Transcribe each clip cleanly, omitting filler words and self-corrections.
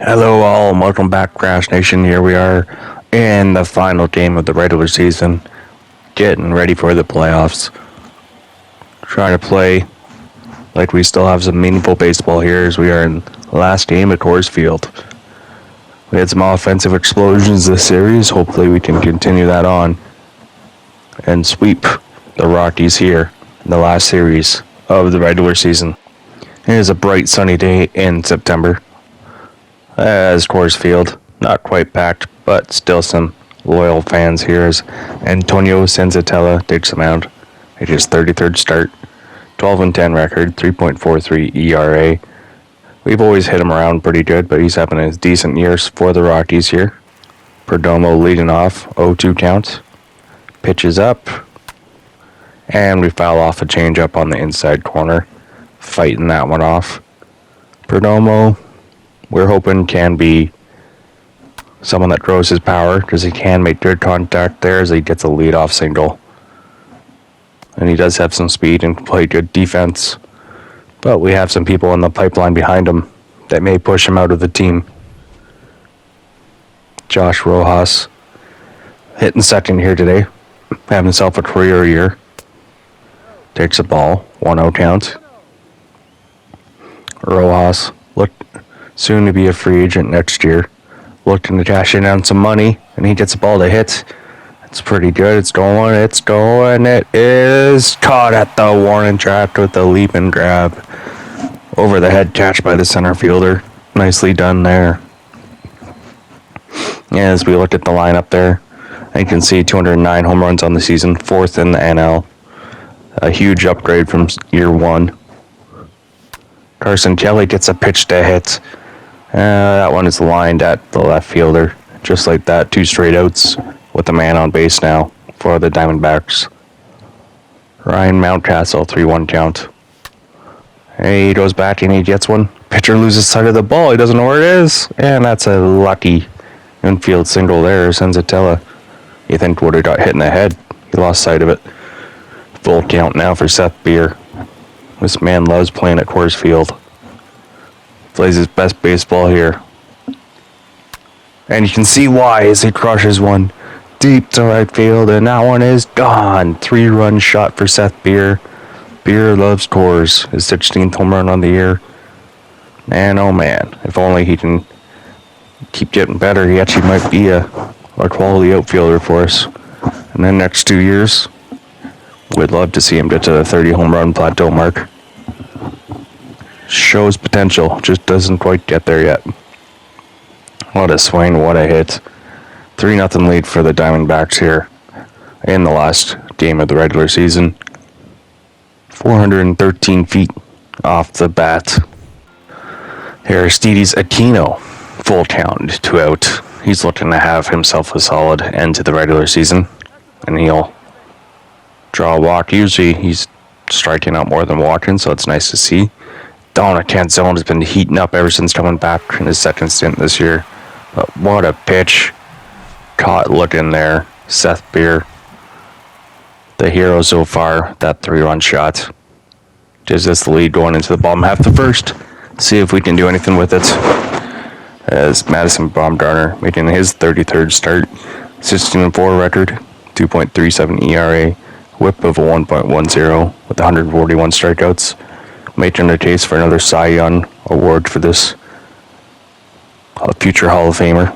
Hello all, and welcome back, Crash Nation. Here we are in the final game of the regular season, getting ready for the playoffs. Trying to play like we still have some meaningful baseball here as we are in the last game at Coors Field. We had some offensive explosions this series. Hopefully we can continue that on and sweep the Rockies here in the last series of the regular season. It is a bright sunny day in September. As Coors Field, not quite packed, but still some loyal fans here as Antonio Senzatella takes the mound. It's his 33rd start, 12-10 record, 3.43 ERA. We've always hit him around pretty good, but he's having a decent years for the Rockies here. Perdomo leading off, 0-2 count. Pitches up, and we foul off a changeup on the inside corner, fighting that one off. Perdomo, we're hoping, can be someone that grows his power because he can make good contact there as he gets a leadoff single. And he does have some speed and play good defense. But we have some people in the pipeline behind him that may push him out of the team. Josh Rojas hitting second here today. Having himself a career year. Takes the ball, 1-0 count. Rojas soon to be a free agent next year. Looking to cash in on some money, and he gets a ball to hit. It's pretty good. It's going. It is caught at the warning track with the leap and grab. Over the head catch by the center fielder. Nicely done there. As we look at the lineup there, you can see 209 home runs on the season, fourth in the NL. A huge upgrade from year one. Carson Kelly gets a pitch to hit. That one is lined at the left fielder. Just like that, 2 straight outs with a man on base now for the Diamondbacks. Ryan Mountcastle, 3-1 count. He goes back and he gets one. Pitcher loses sight of the ball. He doesn't know where it is. And that's a lucky infield single there. Senzatella, you think, would have got hit in the head. He lost sight of it. Full count now for Seth Beer. This man loves playing at Coors Field. Plays his best baseball here. And you can see why as he crushes one deep to right field, and that one is gone. 3-run shot for Seth Beer. Beer loves Coors. His 16th home run on the year. Man, oh man, if only he can keep getting better, he actually might be a quality outfielder for us. And then next 2 years, we'd love to see him get to the 30 home run plateau mark. Shows potential, just doesn't quite get there yet. What a swing, what a hit. 3-0 lead for the Diamondbacks here in the last game of the regular season. 413 feet off the bat. Aristides Aquino, full count, 2 out. He's looking to have himself a solid end to the regular season, and he'll draw a walk. Usually he's striking out more than walking, so it's nice to see. Donna Canzone has been heating up ever since coming back in his second stint this year. But what a pitch. Caught looking there. Seth Beer, the hero so far. That 3-run shot gives us the lead going into the bottom half of the first. See if we can do anything with it. As Madison Bumgarner making his 33rd start. 16-4 record. 2.37 ERA. Whip of a 1.10 with 141 strikeouts. Making the case for another Cy Young award for this future Hall of Famer.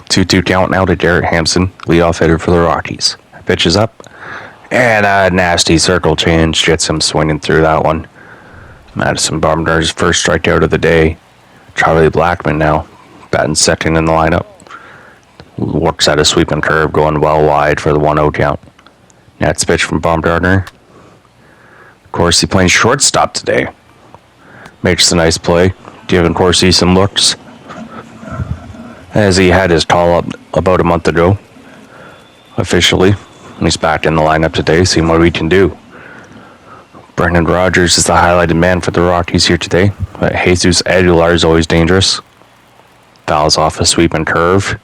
2-2 count now to Garrett Hampson, leadoff hitter for the Rockies. Pitches up, and a nasty circle change gets him swinging through that one. Madison Bumgarner's first strikeout of the day. Charlie Blackmon now batting second in the lineup. Works out a sweeping curve, going well wide for the 1-0 count. Next pitch from Bumgarner. Corsi playing shortstop today. Makes a nice play, giving Corsi some looks. As he had his call up about a month ago, officially. He's back in the lineup today, seeing what we can do. Brendan Rodgers is the highlighted man for the Rockies here today. But Jesus Aguilar is always dangerous. Fouls off a sweeping curve.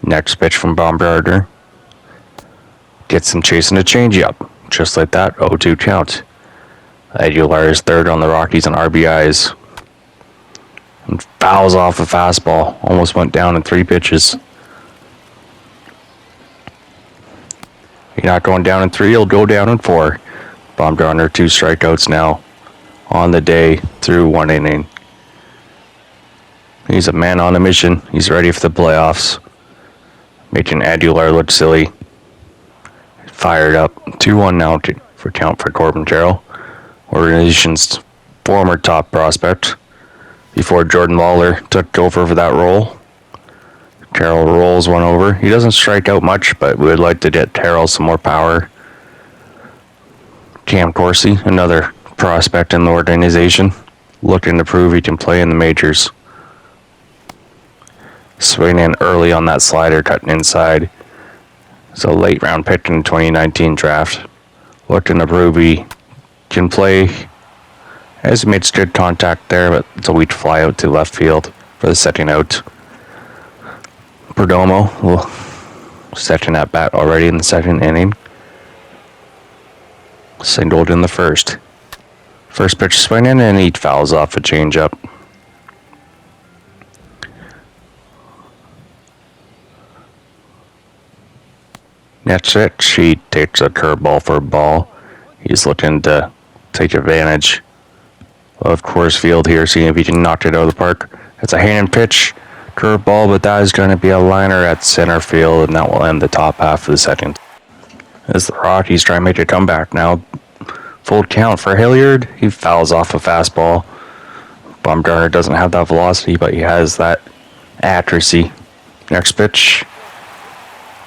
Next pitch from Bumgarner. Gets him chasing a changeup. Just like that, 0-2 count. Aguilar is third on the Rockies in RBIs. And fouls off a fastball. Almost went down in 3 pitches. You're not going down in 3, he'll go down in 4. Baumgartner 2 strikeouts now on the day through 1 inning. He's a man on a mission. He's ready for the playoffs. Making Aguilar look silly. Fired up. 2-1 now for count for Corbin Carroll, organization's former top prospect, before Jordan Lawler took over for that role. Carroll rolls one over. He doesn't strike out much, but we would like to get Carroll some more power. Cam Corsi, another prospect in the organization, looking to prove he can play in the majors. Swinging in early on that slider, cutting inside. It's a late round pick in the 2019 draft. Looking to prove he can play. Has made good contact there, but it's a weak fly out to left field for the second out. Perdomo will second at bat already in the second inning. Singled in the first. First pitch swinging, and he fouls off a changeup. That's it. She takes a curveball for a ball. He's looking to take advantage of Coors Field here, seeing if he can knock it out of the park. It's a hand pitch, curveball, but that is going to be a liner at center field, and that will end the top half of the second. As the Rockies try to make a comeback now. Full count for Hilliard. He fouls off a fastball. Baumgartner doesn't have that velocity, but he has that accuracy. Next pitch.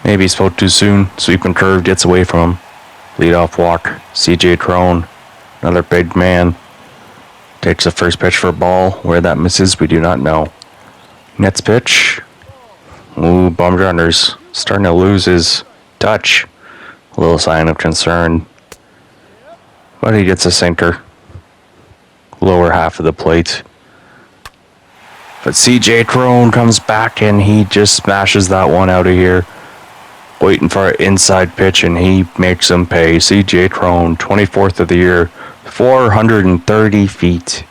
Maybe he spoke too soon. Sweeping curve gets away from him. Leadoff walk. CJ Crone, another big man, takes the first pitch for a ball. Where that misses, we do not know. Next pitch. Ooh, Baumgartner's starting to lose his touch. A little sign of concern. But he gets a sinker. Lower half of the plate. But CJ Crone comes back and he just smashes that one out of here. Waiting for an inside pitch, and he makes him pay. CJ Crone, 24th of the year, 430 feet.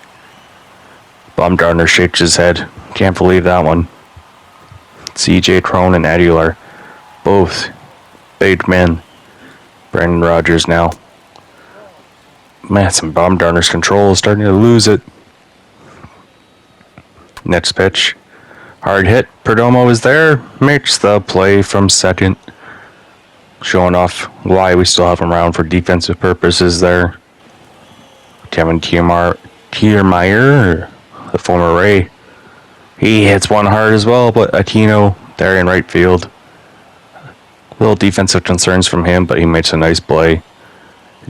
Baumgartner shakes his head. Can't believe that one. CJ Crone and Aguilar, both big men. Brandon Rogers now. Man, some Baumgartner's control is starting to lose it. Next pitch. Hard hit. Perdomo is there. Makes the play from second. Showing off why we still have him around for defensive purposes there. Kevin Kiermaier, the former Ray. He hits one hard as well, but Aquino there in right field. Little defensive concerns from him, but he makes a nice play.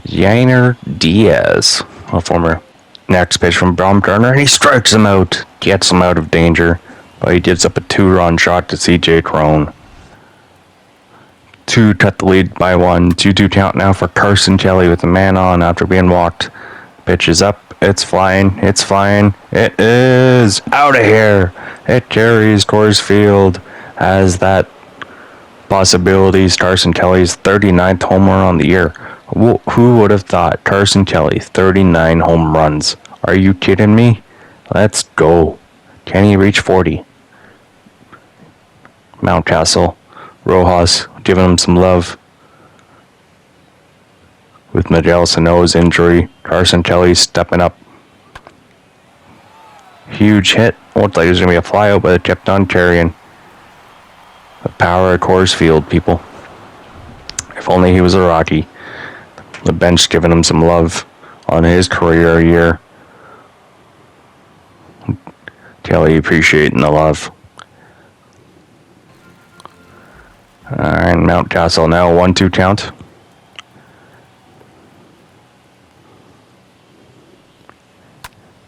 Yainer Diaz, a former. Next pitch from Baumgartner, and he strikes him out. Gets him out of danger, but he gives up a 2-run shot to CJ Crone. 2 cut the lead by 1. 2-2 count now for Carson Kelly with a man on after being walked. Pitch is up. It's flying. It's flying. It is out of here. It carries Coors Field as that possibility. Carson Kelly's 39th home run on the year. Who would have thought? Carson Kelly, 39 home runs. Are you kidding me? Let's go. Can he reach 40? Mountcastle, Rojas giving him some love. With Miguel Sano's injury, Carson Kelly stepping up. Huge hit. Looked like it was going to be a flyout, but it kept on carrying. The power of Coors Field, people. If only he was a Rocky. The bench giving him some love on his career year. Kelly appreciating the love. And Mountcastle now 1-2 count.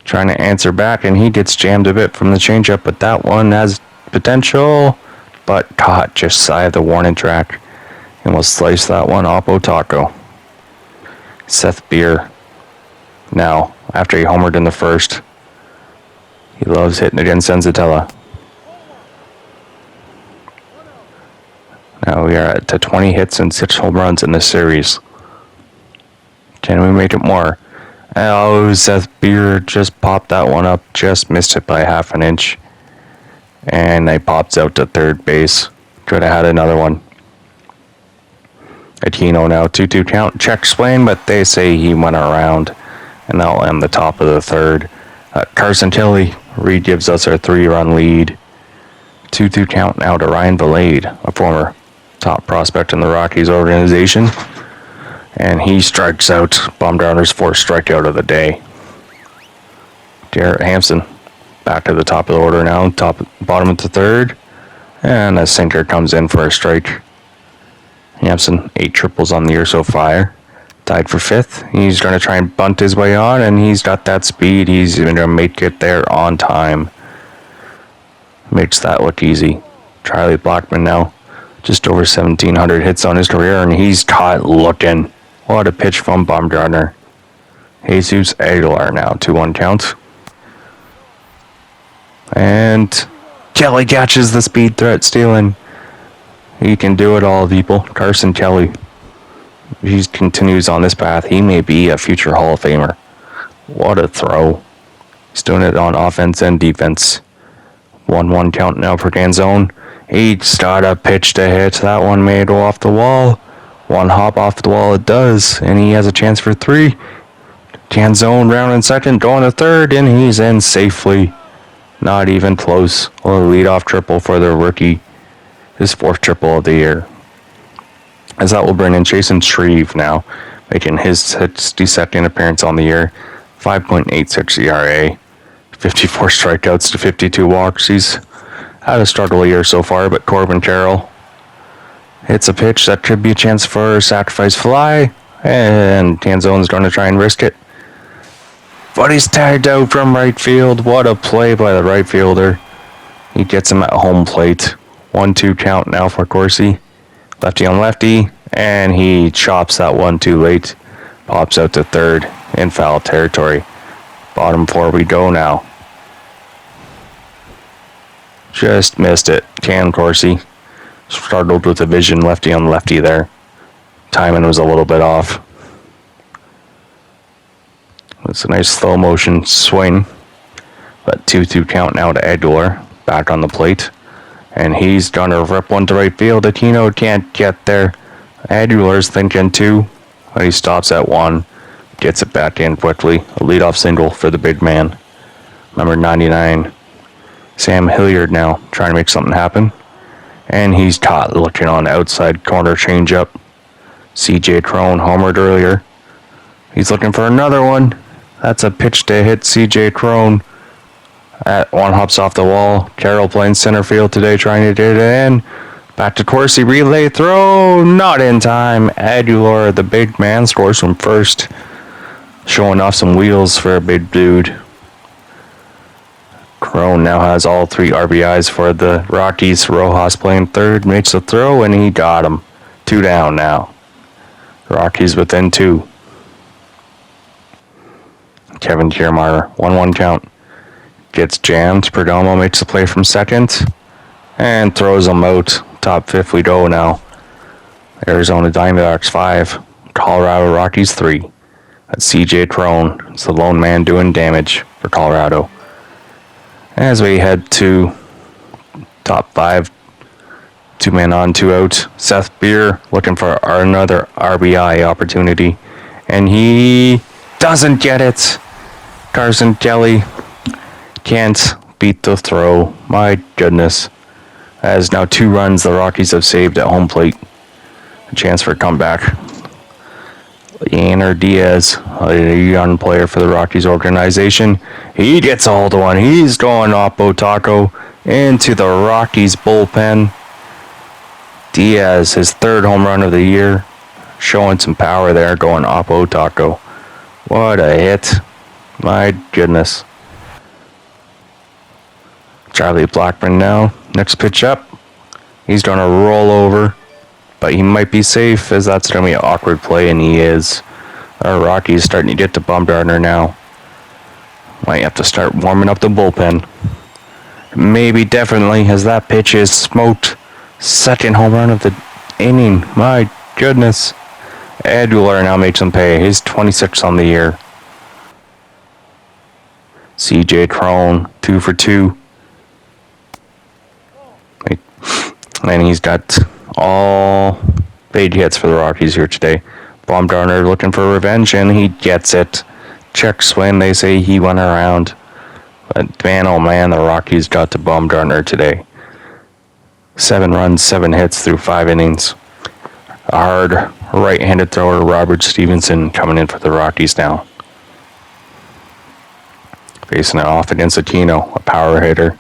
Trying to answer back, and he gets jammed a bit from the changeup, but that one has potential, but caught just side of the warning track, and will slice that one Oppo Taco. Seth Beer, now, after he homered in the first, he loves hitting against Senzatella. Now we are at 20 hits and 6 home runs in this series. Can we make it more? Oh, Seth Beer just popped that one up. Just missed it by half an inch. And they pops out to third base. Could have had another one. Aquino now 2-2 count. Check swing, but they say he went around. And that'll end the top of the third. Carson Tilley re-gives us our 3-run lead. 2-2 count now to Ryan Valade, a former top prospect in the Rockies organization. And he strikes out. Bumgarner's fourth strikeout of the day. Garrett Hampson back to the top of the order now. Bottom of the third. And a sinker comes in for a strike. Hampson, 8 triples on the year so far. Tied for 5th. He's going to try and bunt his way on, and he's got that speed. He's going to make it there on time. Makes that look easy. Charlie Blackmon now, just over 1,700 hits on his career, and he's caught looking. What a pitch from Bumgarner. Jesus Aguilar now, 2-1 count. And Kelly catches the speed threat stealing. He can do it all, people. Carson Kelly. He continues on this path. He may be a future Hall of Famer. What a throw. He's doing it on offense and defense. 1-1 count now for Canzone. He's got a pitch to hit. That one may go off the wall. One hop off the wall it does. And he has a chance for 3. Canzone round in second, going to third, and he's in safely. Not even close. A leadoff triple for the rookie. His 4th triple of the year. As that will bring in Jason Shreve now, making his 62nd appearance on the year. 5.86 ERA. 54 strikeouts to 52 walks. He's had a struggle year so far, but Corbin Carroll hits a pitch that could be a chance for a sacrifice fly, and Canzone's going to try and risk it. But he's tagged out from right field. What a play by the right fielder. He gets him at home plate. 1-2 count now for Corsi. Lefty on lefty, and he chops that one too late. Pops out to third in foul territory. Bottom 4 we go now. Just missed it. Cam Corsi struggled with the vision, lefty on lefty there. Timing was a little bit off. It's a nice slow motion swing. But 2-2 count now to Aguilar. Back on the plate. And he's gonna rip one to right field. Aquino can't get there. Aguilar's thinking 2. But he stops at 1. Gets it back in quickly. A leadoff single for the big man. Number 99. Sam Hilliard now trying to make something happen. And he's caught looking on the outside corner changeup. CJ Crone homered earlier. He's looking for another one. That's a pitch to hit CJ Crone. That one hops off the wall. Carroll playing center field today, trying to get it in. Back to Corsi, relay throw. Not in time. Aguilar, the big man, scores from first. Showing off some wheels for a big dude. Crone now has all 3 RBIs for the Rockies. Rojas playing third, makes a throw, and he got him. 2 down now. Rockies within 2. Kevin Kiermaier, 1-1 count. Gets jammed. Perdomo makes a play from second. And throws him out. Top 5th we go now. Arizona Diamondbacks 5. Colorado Rockies 3. That's CJ Crone. It's the lone man doing damage for Colorado. As we head to top 5. 2 men on, 2 out. Seth Beer looking for another RBI opportunity. And he doesn't get it. Carson Kelly can't beat the throw. My goodness. As now 2 runs the Rockies have saved at home plate. A chance for a comeback. Yainer Diaz, a young player for the Rockies organization. He gets a hold of one. He's going Oppo Taco into the Rockies bullpen. Diaz, his 3rd home run of the year. Showing some power there, going Oppo Taco. What a hit. My goodness. Charlie Blackmon now. Next pitch up. He's going to roll over. But he might be safe, as that's going to be an awkward play, and he is. Our Rockies starting to get to Bumgarner now. Might have to start warming up the bullpen. Maybe, definitely, as that pitch is smoked. 2nd home run of the inning. My goodness. Aguilar now makes him pay. He's 26 on the year. CJ Crone, 2 for 2. And he's got all big hits for the Rockies here today. Baumgartner looking for revenge, and he gets it. Check swing, they say he went around. But man, oh man, the Rockies got to Baumgartner today. 7 runs, 7 hits through 5 innings. A hard right-handed thrower, Robert Stevenson, coming in for the Rockies now. Facing it off against Aquino, a power hitter.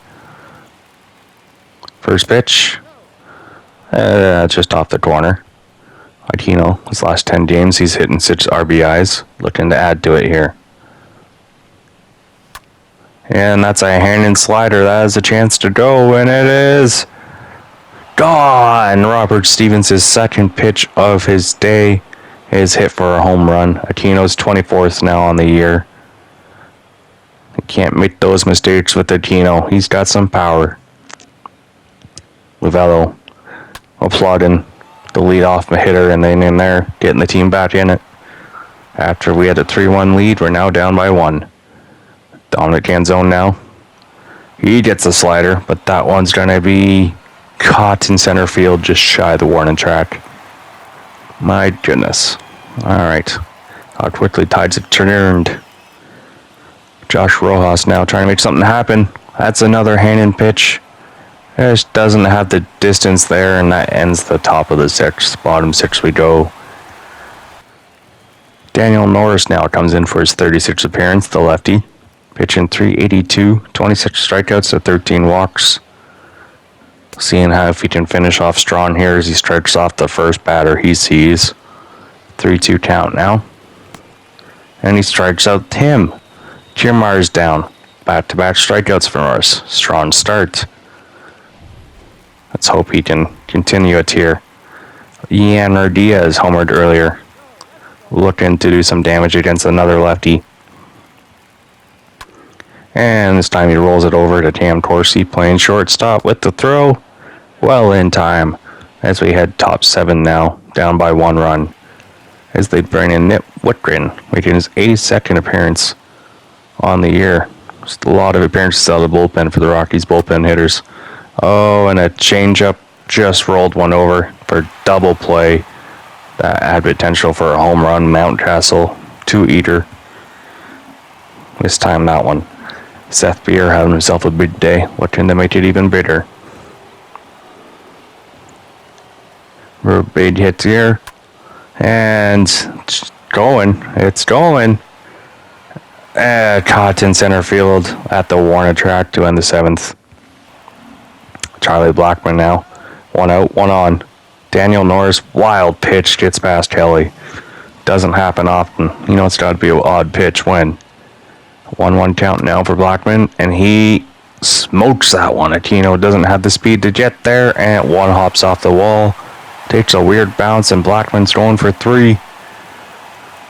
First pitch, just off the corner. Aquino, his last 10 games, he's hitting 6 RBIs. Looking to add to it here. And that's a hand-in slider. That has a chance to go, and it is gone. Robert Stevens' second pitch of his day is hit for a home run. Aquino's 24th now on the year. You can't make those mistakes with Aquino. He's got some power. Lovello applauding the leadoff hitter, and then in there, getting the team back in it. After we had a 3-1 lead, we're now down by 1. Dominic Canzone now. He gets a slider, but that one's going to be caught in center field just shy of the warning track. My goodness. Alright. How quickly tides have turned. Josh Rojas now trying to make something happen. That's another hand-in pitch. Just doesn't have the distance there, and that ends the top of the 6th. Bottom 6 we go. Daniel Norris now comes in for his 36th appearance, the lefty. Pitching .382, 26 strikeouts to 13 walks. Seeing how if he can finish off strong here as he strikes off the first batter he sees. 3-2 count now. And he strikes out Tim. Kiermaier's down. Back-to-back strikeouts for Norris. Strong start. Let's hope he can continue it here. Yainer Diaz homered earlier. Looking to do some damage against another lefty. And this time he rolls it over to Cam Corsi, playing shortstop with the throw. Well in time, as we head top 7 now, down by 1 run. As they bring in Nip Whitgren, making his 82nd appearance on the year. Just a lot of appearances out of the bullpen for the Rockies bullpen hitters. Oh, and a changeup just rolled one over for double play. That had potential for a home run. Mountcastle, 2-eater. This time that one. Seth Beer having himself a big day, looking to make it even bigger. We're big hits here. And it's going. Caught in center field at the warning track to end the 7th. Charlie Blackmon now. 1 out, 1 on. Daniel Norris, wild pitch, gets past Kelly. Doesn't happen often. You know it's got to be an odd pitch when. 1-1 count now for Blackmon, and he smokes that one. Aquino doesn't have the speed to get there, and one hops off the wall. Takes a weird bounce, and Blackmon's going for 3.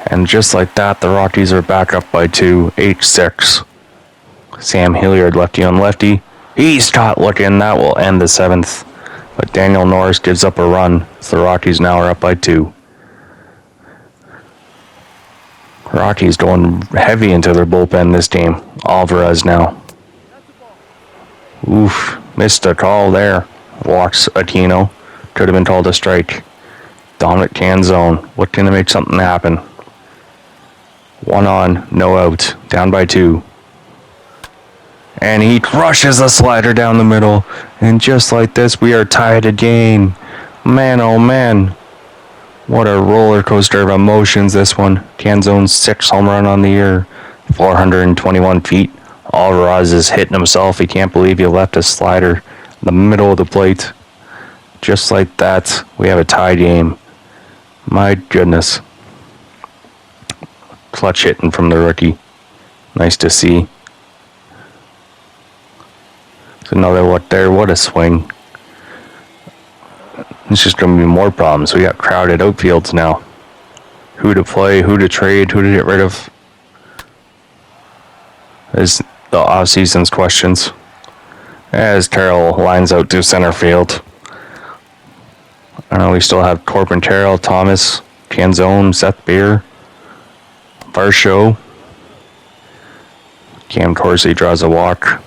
And just like that, the Rockies are back up by 2, 8-6. Sam Hilliard, lefty on lefty. He's caught looking. That will end the 7th. But Daniel Norris gives up a run. So the Rockies now are up by 2. Rockies going heavy into their bullpen this game. Alvarez now. Oof. Missed a call there. Walks Aquino. Could have been called a strike. Dominic Canzone looking to make something happen. 1 on, no out. Down by 2. And he crushes a slider down the middle. And just like this, we are tied again. Man, oh man. What a roller coaster of emotions this one. Canzone's 6th home run on the year. 421 feet. Alvarez is hitting himself. He can't believe he left a slider in the middle of the plate. Just like that, we have a tie game. My goodness. Clutch hitting from the rookie. Nice to see. There's another what there. What a swing. It's just going to be more problems. We got crowded outfields now. Who to play, who to trade, who to get rid of. There's the off-season's questions. As Carroll lines out to center field. We still have Corbin Carroll, Thomas, Canzone, Seth Beer, Varsho, Cam Dorsey draws a walk.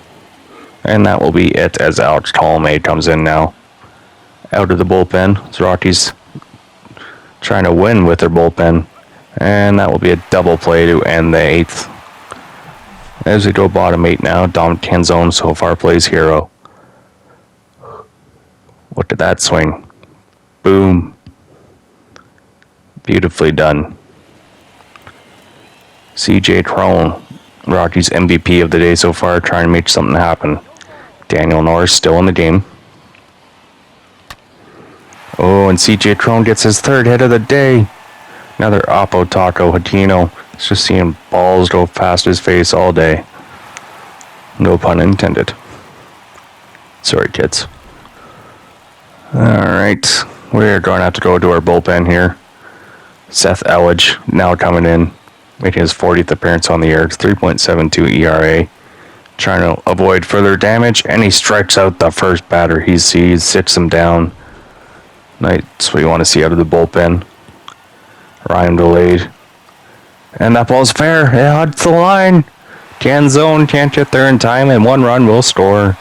And that will be it as Alex Colomé comes in now. Out of the bullpen. The Rockies trying to win with their bullpen. And that will be a double play to end the 8th. As we go bottom 8 now, Dom Canzone so far plays hero. Look at that swing. Boom. Beautifully done. CJ Cron, Rockies MVP of the day so far, trying to make something happen. Daniel Norris still in the game. Oh, and CJ Cron gets his 3rd hit of the day. Another Oppo Taco Hatino. It's just seeing balls go past his face all day. No pun intended. Sorry, kids. Alright, we're going to have to go to our bullpen here. Seth Elledge now coming in, making his 40th appearance on the year. 3.72 ERA. Trying to avoid further damage, and he strikes out the first batter he sees, sits him down. That's what you want to see out of the bullpen. Ryan delayed. And that ball's fair. It hugs the line. Canzone can't get there in time, and 1 run will score.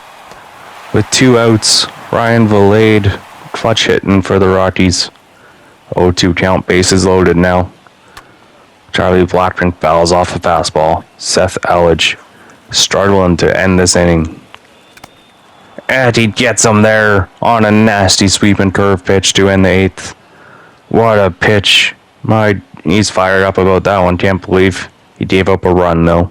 With 2 outs, Ryan Valade clutch hitting for the Rockies. 0-2 count, bases loaded now. Charlie Blackburn fouls off a fastball. Seth Elledge struggling to end this inning. And he gets him there on a nasty sweeping curve pitch to end the 8th. What a pitch. He's fired up about that one. Can't believe he gave up a run, though.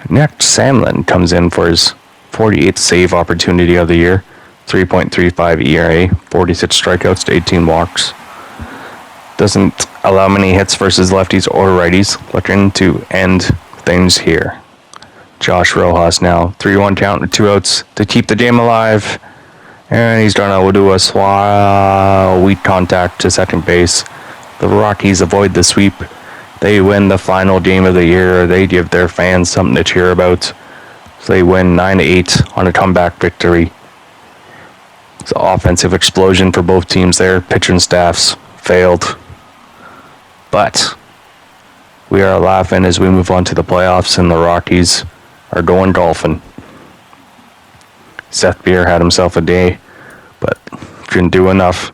Next, Sandlin comes in for his 48th save opportunity of the year. 3.35 ERA, 46 strikeouts to 18 walks. Doesn't allow many hits versus lefties or righties. Looking to end things here. Josh Rojas now. 3-1 count with 2 outs to keep the game alive. And he's going to do a weak contact to second base. The Rockies avoid the sweep. They win the final game of the year. They give their fans something to cheer about. So they win 9-8 on a comeback victory. It's an offensive explosion for both teams there. Pitching staffs failed. But we are laughing as we move on to the playoffs, and the Rockies are going golfing. Seth Beer had himself a day, but couldn't do enough.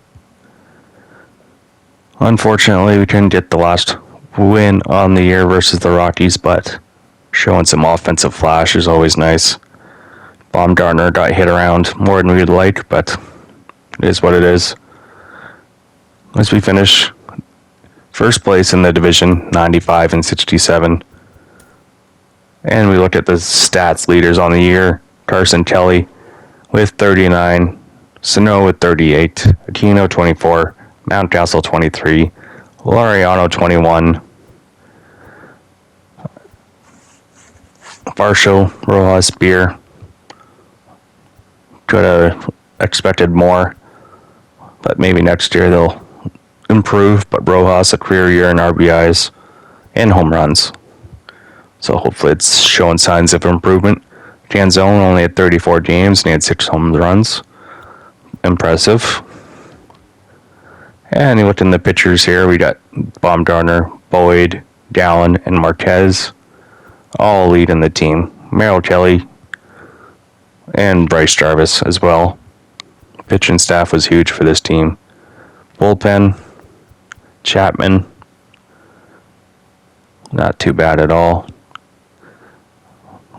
Unfortunately, we couldn't get the last win on the year versus the Rockies, but showing some offensive flash is always nice. Baumgartner got hit around more than we'd like, but it is what it is. As we finish first place in the division, 95-67. And we look at the stats leaders on the year. Carson Kelly with 39, Sano with 38, Aquino 24, Mountcastle 23, Laureano 21, Varsho, Rojas, Beer. Could have expected more, but maybe next year they'll improve. But Rojas, a career year in RBIs and home runs. So hopefully it's showing signs of improvement. Canzone only had 34 games and he had 6 home runs. Impressive. And you look in the pitchers here, we got Baumgartner, Boyd, Gallen, and Marquez all leading the team. Merrill Kelly and Bryce Jarvis as well. Pitching staff was huge for this team. Bullpen, Chapman, not too bad at all.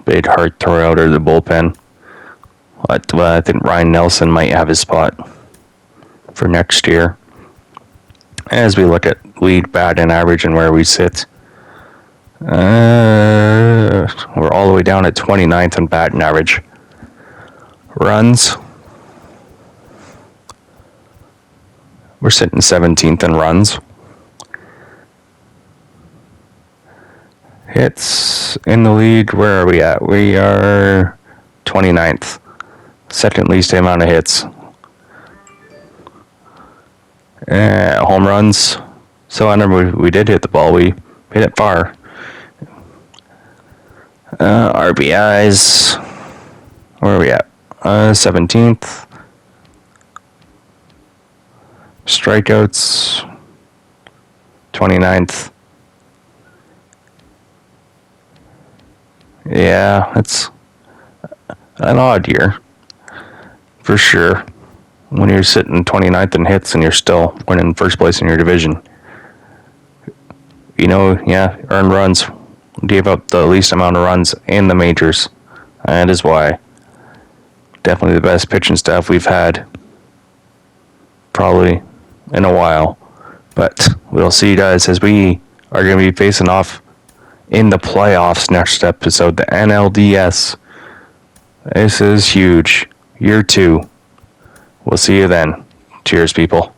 Big heart throw out of the bullpen. But I think Ryan Nelson might have his spot for next year. As we look at lead, bat, and average and where we sit, we're all the way down at 29th in bat and average. Runs, we're sitting 17th in runs. Hits in the league, where are we at? We are 29th. Second least amount of hits. Home runs. So I remember we did hit the ball. We hit it far. RBIs. Where are we at? 17th. Strikeouts. 29th. Yeah, it's an odd year. For sure. When you're sitting 29th in hits and you're still winning first place in your division. Earned runs. Gave up the least amount of runs in the majors. That is why. Definitely the best pitching staff we've had. Probably in a while. But we'll see you guys as we are going to be facing off in the playoffs next episode. The NLDS. This is huge. Year 2. We'll see you then. Cheers, people.